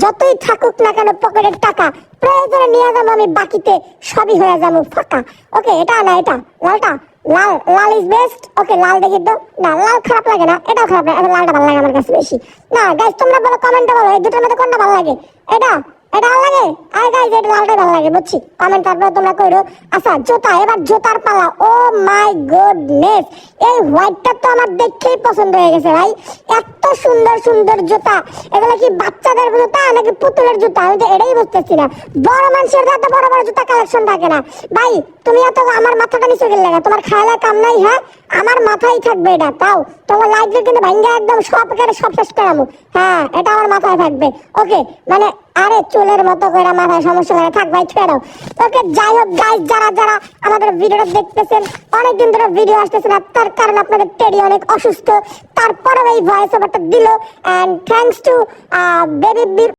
যতই থাকুক না কেন পকেটের টাকা প্রয়োজনে নিয়ে যাবো আমি, বাকিতে সবই হয়ে যাবো ফাঁকা। ওকে, এটা না, এটা লালটা, লাল লাল ইজ বেস্ট। ওকে, লাল দেখি তো। না, লাল খারাপ লাগে না, এটাও খারাপ লাগে, লালটা ভালো লাগে আমার কাছে বেশি। না গাইস, তোমরা বলো, কমেন্টে বলো এই দুটোর মধ্যে কোনটা ভালো লাগে। এটা এটা ভালো লাগে। আর গাইস, এটা লালটাই ভালো লাগে, বুঝছি। কমেন্ট তারপরে তোমরা কইরো। আচ্ছা, জুতা, এবার জুতার পালা। ও মাই গুডনেস, এই হোয়াইটটা তো আমার দেখেই পছন্দ হয়ে গেছে ভাই। এত সুন্দর সুন্দর জুতা, এগুলো কি বাচ্চাদের জুতা নাকি পুতুলের জুতা, আমি তো এটাই বুঝতেছি না। বড় মানুষের এত বড় বড় জুতা কালেকশন থাকে না ভাই। তুমি এত আমার মাথাটা নিচে গেলে না, তোমার খায়লা কাম নাই। হ্যাঁ, আমার মাথায় থাকবে এটা, তাও তোমার লাইফে কিন্তু ভাঙ্গা একদম সব কেটে সব শেষ করাবো। হ্যাঁ, এটা আমার মাথায় থাকবে। ওকে, মানে আরে চুলের মতো করে মাথায় সমস্যা করে থাক ভাই, ছেড়ে দাও। ওকে, যাই হোক গাইস, যারা যারা আমাদের ভিডিওটা দেখতেছেন, অনেকদিন ধরে ভিডিও আসতেছে না, তার কারণ আপনাদের টেডি অনেক অসুস্থ, তারপরেও এই ভয়েস ওভারটা দিল। And thanks to baby